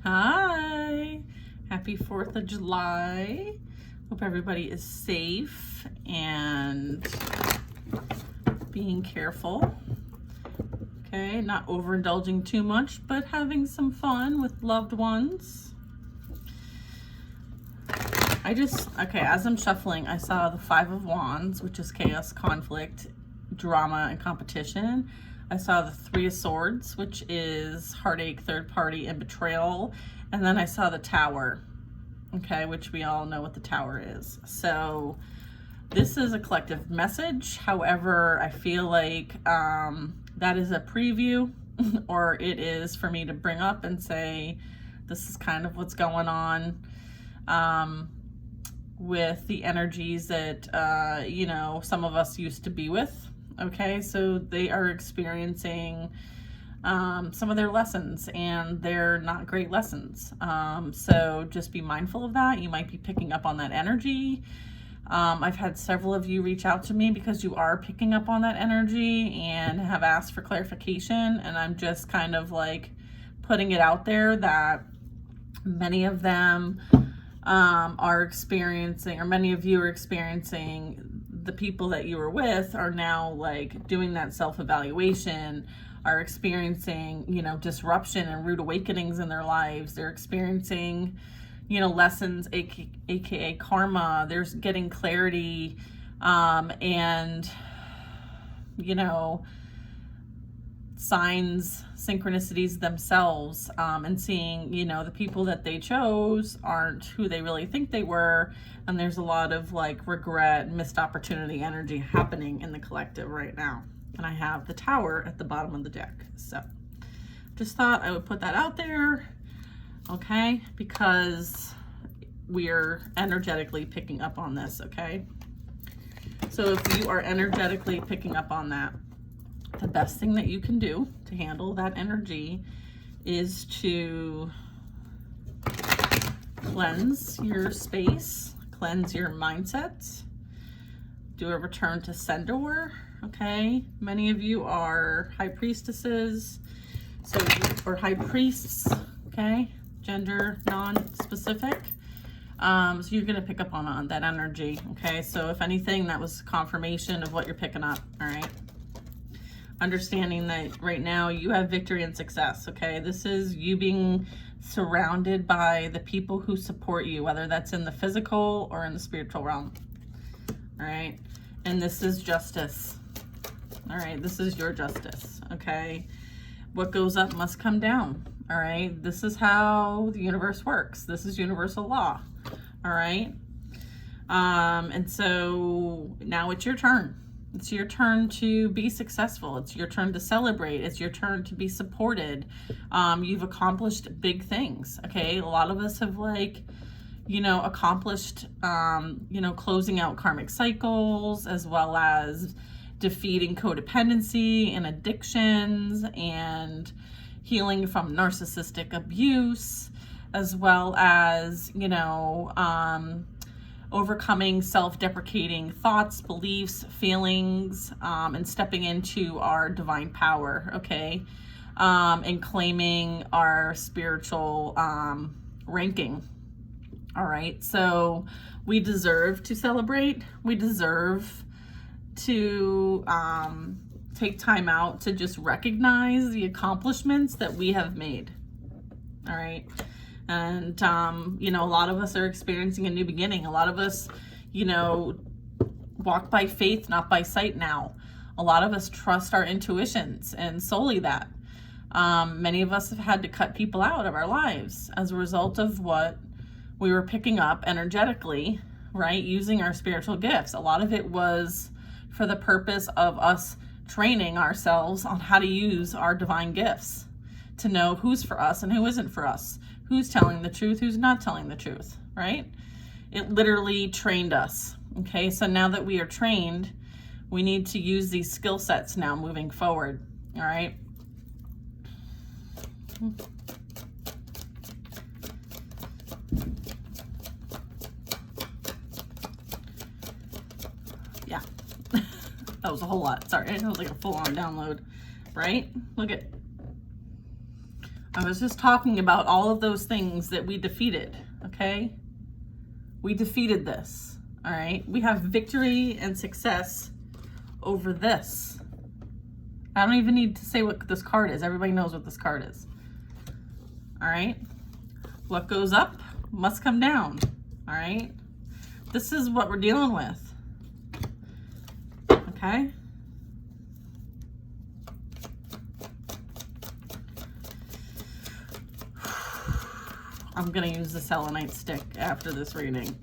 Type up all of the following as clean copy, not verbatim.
Hi, happy 4th of July. Hope everybody is safe and being careful. Okay, not overindulging too much, but having some fun with loved ones. Okay, as I'm shuffling, I saw the 5 of Wands, which is chaos, conflict, drama, and competition. I saw the 3 of Swords, which is heartache, third party, and betrayal. And then I saw the Tower, okay, which we all know what the Tower is. So this is a collective message. However, I feel like that is a preview, or it is for me to bring up and say, this is kind of what's going on with the energies that, you know, some of us used to be with. Okay, so they are experiencing some of their lessons, and they're not great lessons. So just be mindful of that. You might be picking up on that energy. I've had several of you reach out to me because you are picking up on that energy and have asked for clarification. And I'm just kind of like putting it out there that many of them are experiencing, or many of you are experiencing, the people that you were with are now like doing that self-evaluation, are experiencing, you know, disruption and rude awakenings in their lives. They're experiencing, you know, lessons, aka karma. There's getting clarity, and, you know, signs, synchronicities themselves, and seeing, you know, the people that they chose aren't who they really think they were. And there's a lot of like regret, missed opportunity energy happening in the collective right now. And I have the Tower at the bottom of the deck. So just thought I would put that out there, okay? Because we're energetically picking up on this, okay? So if you are energetically picking up on that, the best thing that you can do to handle that energy is to cleanse your space, cleanse your mindset, do a return to sender, okay? Many of you are high priestesses, so or high priests, okay? Gender non-specific. So you're gonna pick up on that energy, okay? So if anything, that was confirmation of what you're picking up, all right? Understanding that right now you have victory and success, okay? This is you being surrounded by the people who support you, whether that's in the physical or in the spiritual realm, all right? And this is justice, all right? This is your justice, okay? What goes up must come down, all right? This is how the universe works. This is universal law, all right? And so now it's your turn. It's your turn to be successful. It's your turn to celebrate. It's your turn to be supported. You've accomplished big things, okay? A lot of us have, like, you know, accomplished, you know, closing out karmic cycles, as well as defeating codependency and addictions, and healing from narcissistic abuse, as well as, you know, overcoming self-deprecating thoughts, beliefs, feelings, and stepping into our divine power, okay? And claiming our spiritual ranking, all right? So we deserve to celebrate. We deserve to take time out to just recognize the accomplishments that we have made, all right? And, you know, a lot of us are experiencing a new beginning. A lot of us, you know, walk by faith, not by sight now. A lot of us trust our intuitions, and solely that. Many of us have had to cut people out of our lives as a result of what we were picking up energetically, right? Using our spiritual gifts. A lot of it was for the purpose of us training ourselves on how to use our divine gifts, to know who's for us and who isn't for us. Who's telling the truth, who's not telling the truth, right? It literally trained us, okay? So now that we are trained, we need to use these skill sets now moving forward, all right? Yeah, that was a whole lot. Sorry, it was like a full-on download, right? Look at, was just talking about all of those things that we defeated, okay? We defeated this, all right? We have victory and success over this. I don't even need to say what this card is. Everybody knows what this card is, all right? What goes up must come down, all right? This is what we're dealing with, okay? I'm gonna use the selenite stick after this reading.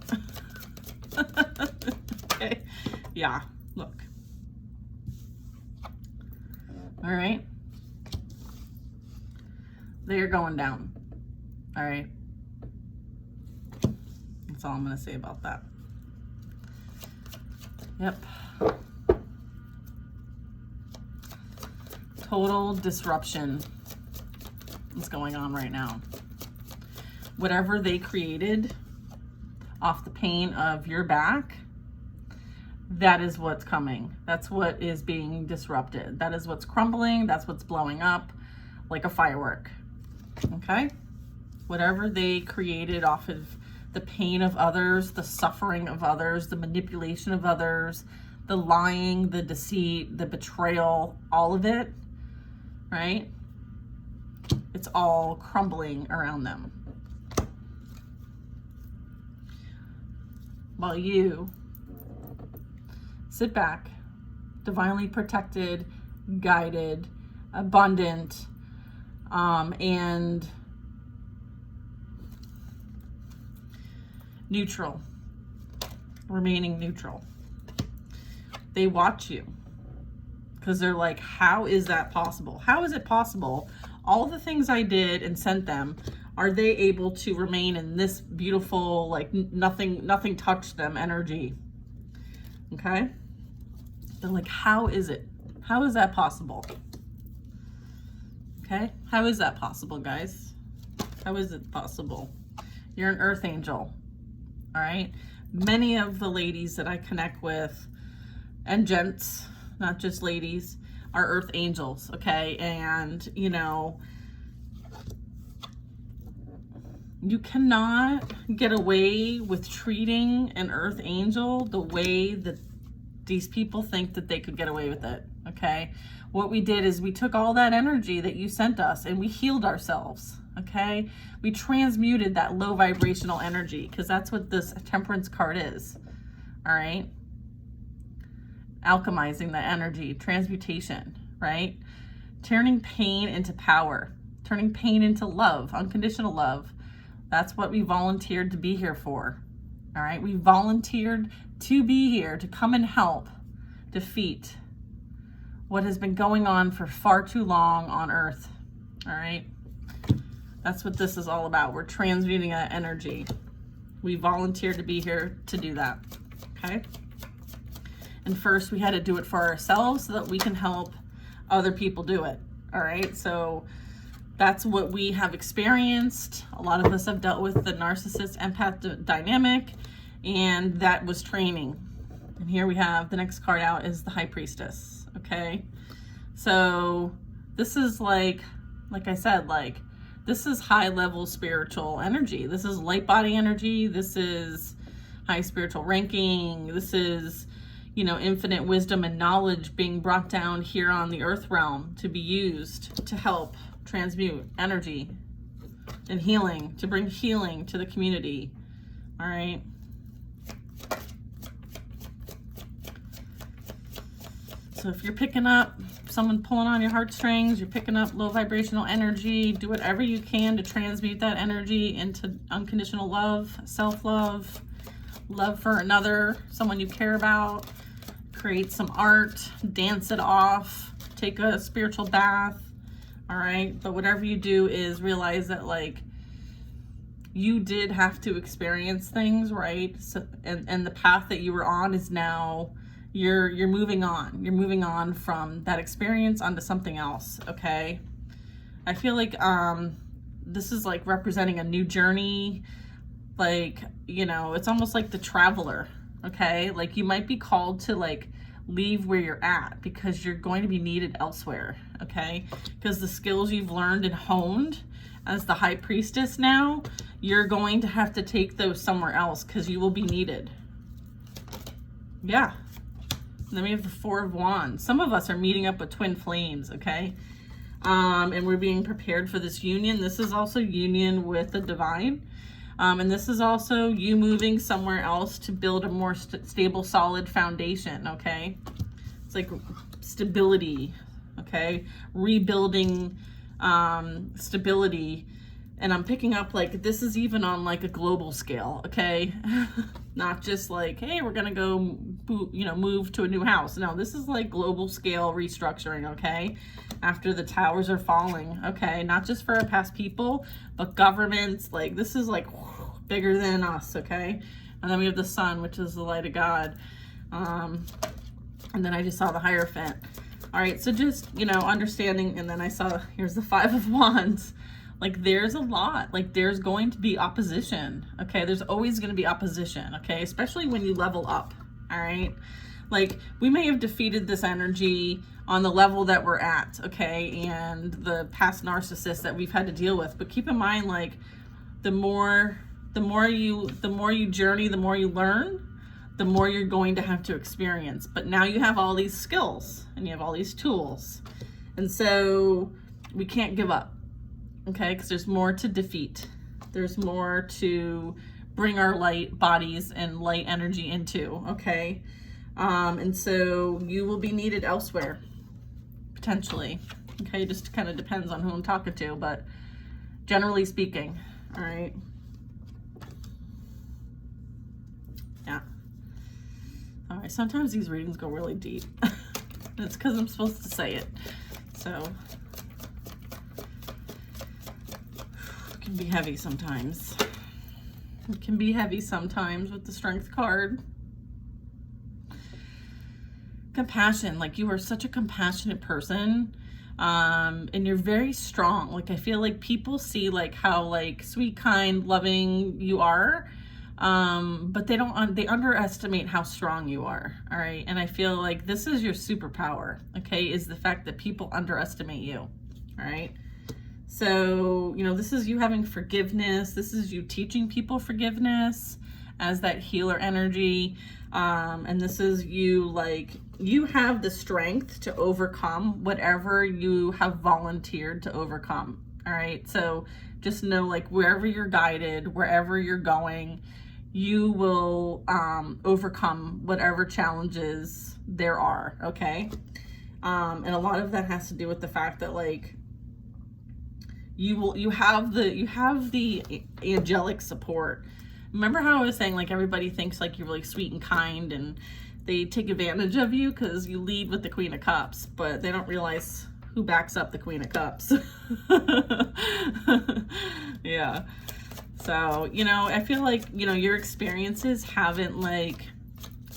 Okay, yeah, look. All right, they're going down. All right, that's all I'm gonna say about that. Yep. Total disruption is going on right now. Whatever they created off the pain of your back, that is what's coming. That's what is being disrupted. That is what's crumbling. That's what's blowing up like a firework. Okay? Whatever they created off of the pain of others, the suffering of others, the manipulation of others, the lying, the deceit, the betrayal, all of it, right? It's all crumbling around them. While you sit back, divinely protected, guided, abundant, and neutral, remaining neutral. They watch you because they're like, how is that possible? How is it possible? All the things I did and sent them, are they able to remain in this beautiful, like nothing touched them energy? Okay? They're like, how is it? How is that possible? Okay? How is that possible, guys? How is it possible? You're an earth angel. All right? Many of the ladies that I connect with, and gents, not just ladies, are earth angels, okay? And, you know, you cannot get away with treating an earth angel the way that these people think that they could get away with it, okay? What we did is we took all that energy that you sent us and we healed ourselves, okay? We transmuted that low vibrational energy, because that's what this temperance card is, all right? Alchemizing the energy, transmutation, right? Turning pain into power, turning pain into love, unconditional love. That's what we volunteered to be here for, all right? We volunteered to be here to come and help defeat what has been going on for far too long on Earth, all right? That's what this is all about. We're transmuting that energy. We volunteered to be here to do that, okay? And first we had to do it for ourselves so that we can help other people do it, all right? So that's what we have experienced. A lot of us have dealt with the narcissist empath dynamic, and that was training. And here we have the next card out is the High Priestess, okay? So this is like I said, like, this is high level spiritual energy. This is light body energy. This is high spiritual ranking. This is, you know, infinite wisdom and knowledge being brought down here on the earth realm to be used to help transmute energy and healing, to bring healing to the community, all right? So if you're picking up someone pulling on your heartstrings, you're picking up low vibrational energy, do whatever you can to transmute that energy into unconditional love, self-love, love for another, someone you care about. Create some art, dance it off, take a spiritual bath, all right? But whatever you do is realize that, like, you did have to experience things, right? So, and the path that you were on is now, you're moving on. You're moving on from that experience onto something else, okay? I feel like this is like representing a new journey. Like, you know, it's almost like the traveler, okay? Like, you might be called to, like, leave where you're at because you're going to be needed elsewhere, okay? Because the skills you've learned and honed as the high priestess now, you're going to have to take those somewhere else because you will be needed. Yeah. And then we have the Four of Wands. Some of us are meeting up with twin flames, okay? And we're being prepared for this union. This is also union with the divine. And this is also you moving somewhere else to build a more stable, solid foundation, okay? It's like stability, okay? Rebuilding stability. And I'm picking up like this is even on like a global scale, okay? Not just like, hey, we're gonna go, you know, move to a new house. No, this is like global scale restructuring, okay? After the towers are falling, okay? Not just for our past people, but governments. Like this is like bigger than us, okay? And then we have the sun, which is the light of God. And then I just saw the Hierophant. All right, so just, you know, understanding. And then I saw, here's the Five of Wands. Like there's a lot, like there's going to be opposition, okay? There's always going to be opposition, okay? Especially when you level up, all right? Like we may have defeated this energy on the level that we're at, okay? And the past narcissists that we've had to deal with, but keep in mind, like the more you journey, the more you learn, the more you're going to have to experience. But now you have all these skills and you have all these tools. And so we can't give up. Okay, because there's more to defeat. There's more to bring our light bodies and light energy into, okay? And so you will be needed elsewhere, potentially. Okay, just kind of depends on who I'm talking to, but generally speaking, all right? Yeah. All right, sometimes these readings go really deep. It's because I'm supposed to say it, so... can be heavy sometimes. It can be heavy sometimes with the Strength card. Compassion, like you are such a compassionate person, and you're very strong. Like I feel like people see like how like sweet, kind, loving you are, but they underestimate how strong you are. All right, and I feel like this is your superpower. Okay, is the fact that people underestimate you. All right. So, you know, this is you having forgiveness. This is you teaching people forgiveness as that healer energy. And this is you, like, you have the strength to overcome whatever you have volunteered to overcome. All right. So just know, like, wherever you're guided, wherever you're going, you will overcome whatever challenges there are. Okay. And a lot of that has to do with the fact that, like, you have the angelic support. Remember how I was saying, like, everybody thinks like you're really sweet and kind and they take advantage of you because you lead with the Queen of Cups, but they don't realize who backs up the Queen of Cups. Yeah. So, you know, I feel like, you know, your experiences haven't like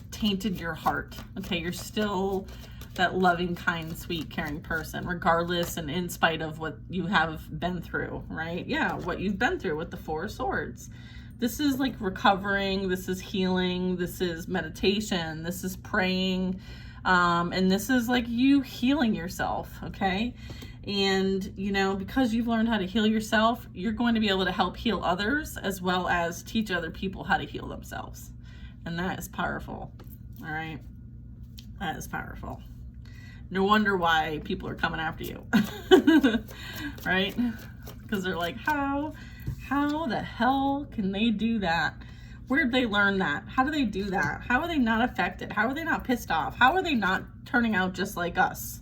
tainted your heart. Okay, you're still that loving, kind, sweet, caring person, regardless and in spite of what you have been through, right? Yeah, what you've been through with the Four of Swords. This is like recovering, this is healing, this is meditation, this is praying, and this is like you healing yourself, okay? And, you know, because you've learned how to heal yourself, you're going to be able to help heal others as well as teach other people how to heal themselves. And that is powerful, all right? That is powerful. No wonder why people are coming after you, right? Because they're like, how the hell can they do that? Where'd they learn that? How do they do that? How are they not affected? How are they not pissed off? How are they not turning out just like us?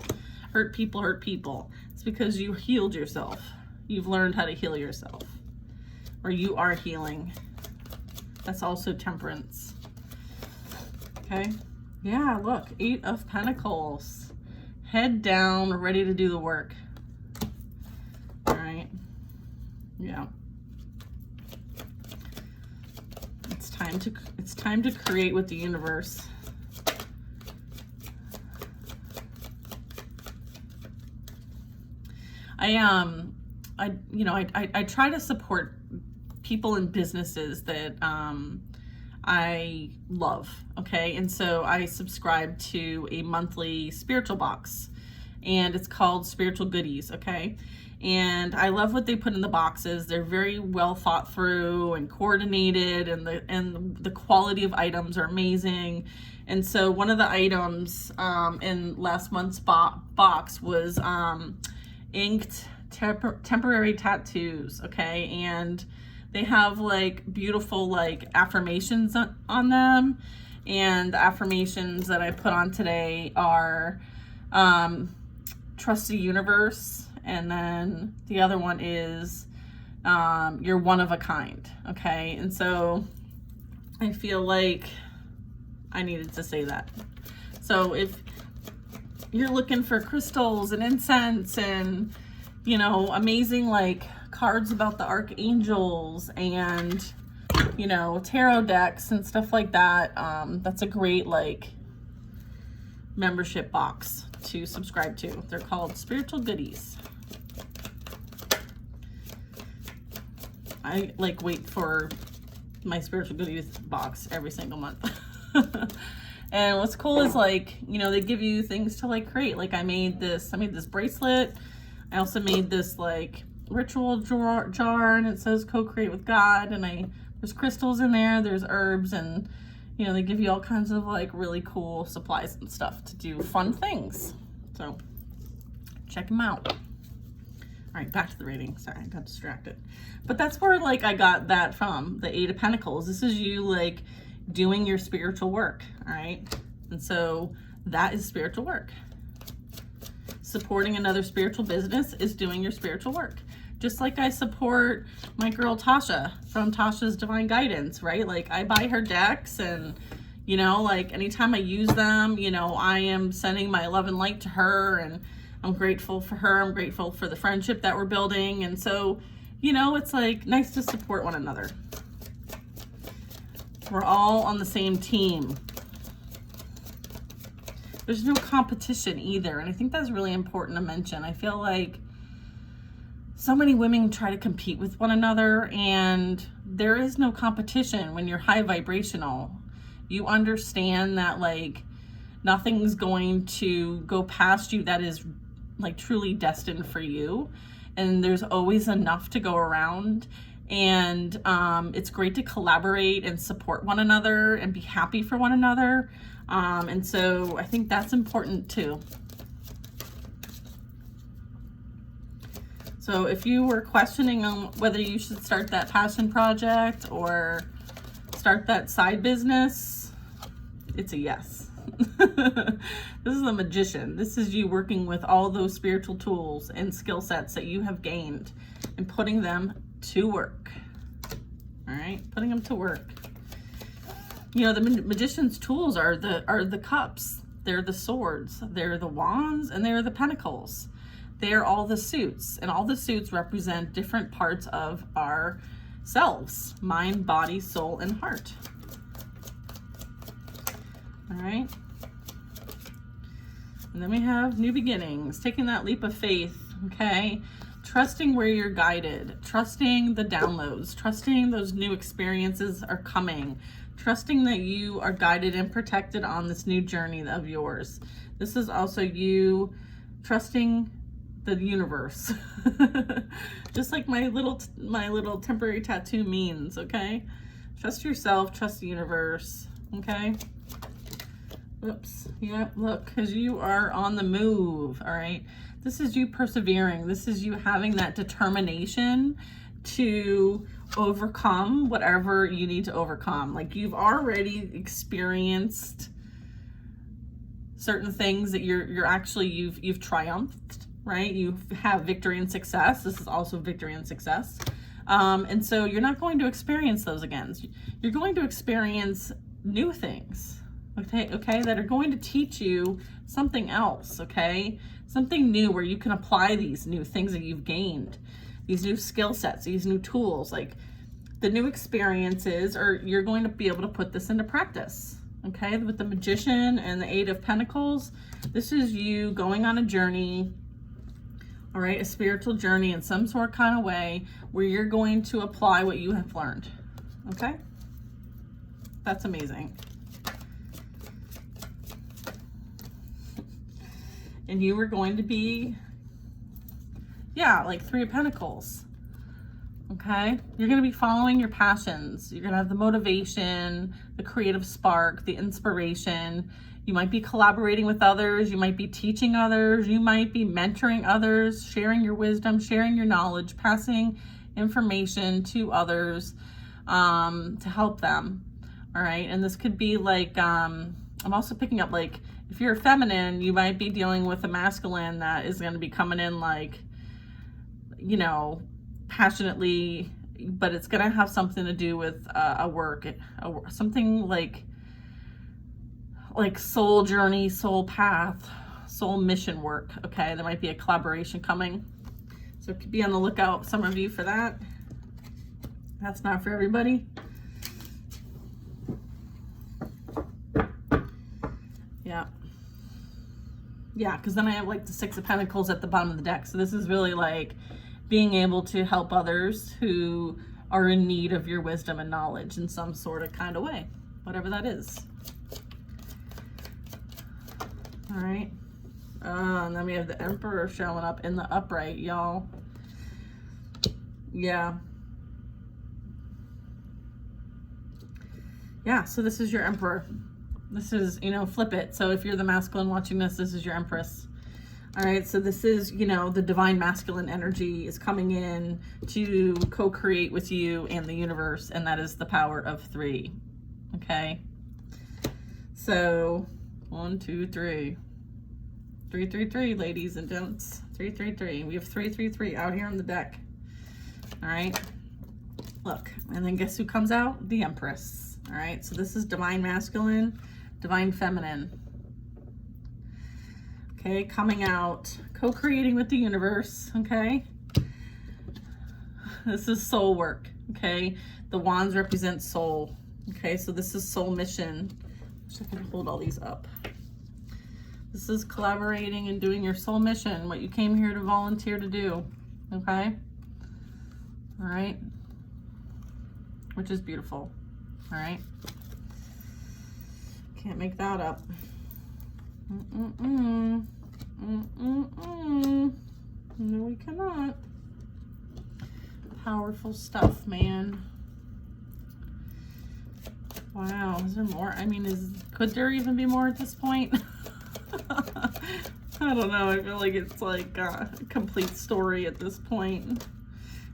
Hurt people hurt people. It's because you healed yourself. You've learned how to heal yourself. Or you are healing. That's also temperance. Okay? Yeah, look, 8 of Pentacles. Head down, ready to do the work. All right. Yeah. It's time to create with the universe. I try to support people and businesses that I love, okay? And so I subscribe to a monthly spiritual box, and it's called Spiritual Goodies, okay? And I love what they put in the boxes. They're very well thought through and coordinated, and the quality of items are amazing. And so one of the items in last month's box was inked temporary tattoos, okay? And they have like beautiful like affirmations on them. And the affirmations that I put on today are trust the universe, and then the other one is you're one of a kind, okay? And so I feel like I needed to say that. So if you're looking for crystals and incense and, you know, amazing like cards about the archangels and, you know, tarot decks and stuff like that, that's a great like membership box to subscribe to. They're called Spiritual Goodies. I like wait for my Spiritual Goodies box every single month. And what's cool is like, you know, they give you things to like create. Like I made this bracelet. I also made this like ritual jar, and it says co-create with God, and there's crystals in there, there's herbs, and you know, they give you all kinds of like really cool supplies and stuff to do fun things. So check them out. All right, back to the reading. Sorry, I got distracted. But that's where like I got that from, the Eight of Pentacles. This is you like doing your spiritual work, all right? And so that is spiritual work. Supporting another spiritual business is doing your spiritual work. Just like I support my girl Tasha from Tasha's Divine Guidance, right? Like I buy her decks, and you know, like anytime I use them, you know, I am sending my love and light to her, and I'm grateful for her. I'm grateful for the friendship that we're building. And so, you know, it's like nice to support one another. We're all on the same team. There's no competition either. And I think that's really important to mention. I feel like so many women try to compete with one another, and there is no competition when you're high vibrational. You understand that like nothing's going to go past you that is like truly destined for you. And there's always enough to go around. And it's great to collaborate and support one another and be happy for one another. And so I think that's important too. So if you were questioning on whether you should start that passion project or start that side business, it's a yes. This is the Magician. This is you working with all those spiritual tools and skill sets that you have gained and putting them to work. All right, putting them to work. You know, the Magician's tools are the cups, they're the swords, they're the wands, and they're the pentacles. They're all the suits, and all the suits represent different parts of our selves: mind, body, soul, and heart. All right. And then we have new beginnings, taking that leap of faith, okay? Trusting where you're guided, trusting the downloads, trusting those new experiences are coming, trusting that you are guided and protected on this new journey of yours. This is also you trusting the universe. Just like my little temporary tattoo means, okay? Trust yourself, trust the universe, okay? Oops, yeah, look, because you are on the move, all right? This is you persevering. This is you having that determination to overcome whatever you need to overcome. Like you've already experienced certain things that you've triumphed, right? You have victory and success. This is also victory and success. And so you're not going to experience those again. You're going to experience new things, okay, that are going to teach you something else, okay? Something new where you can apply these new things that you've gained, these new skill sets, these new tools, like the new experiences, or you're going to be able to put this into practice, okay? With the Magician and the Eight of Pentacles, this is you going on a journey, all right, a spiritual journey in some sort kind of way where you're going to apply what you have learned, okay? That's amazing. And you are going to be Yeah, like 3 of Pentacles. Okay, you're going to be following your passions. You're going to have the motivation, the creative spark, the inspiration. You might be collaborating with others. You might be teaching others. You might be mentoring others, sharing your wisdom, sharing your knowledge, passing information to others to help them. All right, and this could be like, I'm also picking up, like, if you're feminine, you might be dealing with a masculine that is going to be coming in like, you know, passionately, but it's going to have something to do with something like soul journey, soul path, soul mission work. Okay, there might be a collaboration coming, so be on the lookout, some of you, for that. That's not for everybody. Yeah, because then I have like the 6 of Pentacles at the bottom of the deck. So this is really like being able to help others who are in need of your wisdom and knowledge in some sort of kind of way, whatever that is. All right. And then we have the Emperor showing up in the upright, y'all. Yeah. Yeah, so this is your Emperor. This is, you know, flip it. So if you're the masculine watching this, this is your Empress. All right, so this is, you know, the divine masculine energy is coming in to co-create with you and the universe, and that is the power of 3. Okay, so 1, 2, 3. 3, 3, 3, ladies and gents. 3, 3, 3. We have 3, 3, 3 out here on the deck. All right, look, and then guess who comes out? The Empress. All right, so this is divine masculine, divine feminine. Okay, coming out, co-creating with the universe. Okay, this is soul work. Okay, the wands represent soul. Okay, so this is soul mission. Wish I could hold all these up. This is collaborating and doing your soul mission, what you came here to volunteer to do. Okay, all right, which is beautiful. All right, can't make that up. No, we cannot. Powerful stuff, man. Wow, is there more? I mean, could there even be more at this point? I don't know. I feel like it's like a complete story at this point.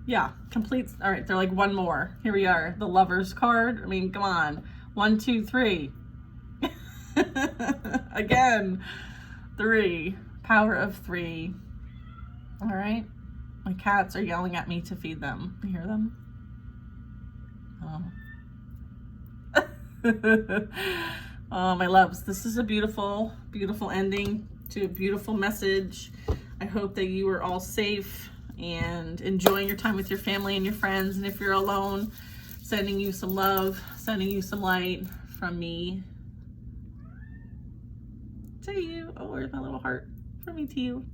Yeah, complete. All right, they're like one more. Here we are, the Lovers card. I mean, come on. 1, 2, 3. Again, 3. Power of 3. All right. My cats are yelling at me to feed them. You hear them? Oh. Oh, my loves. This is a beautiful, beautiful ending to a beautiful message. I hope that you are all safe and enjoying your time with your family and your friends. And if you're alone, sending you some love, sending you some light from me to you. Oh, where's my little heart? From me to you.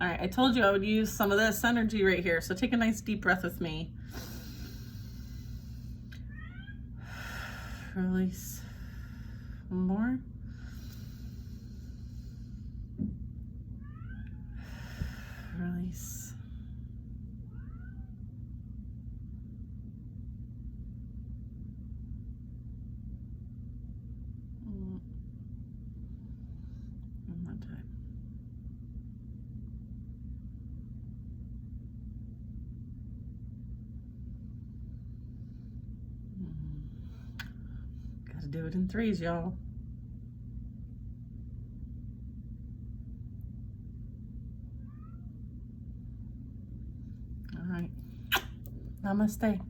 All right, I told you I would use some of this energy right here. So take a nice deep breath with me. Release. One more. Release. One more time. Gotta do it in 3s, y'all. All right. Namaste.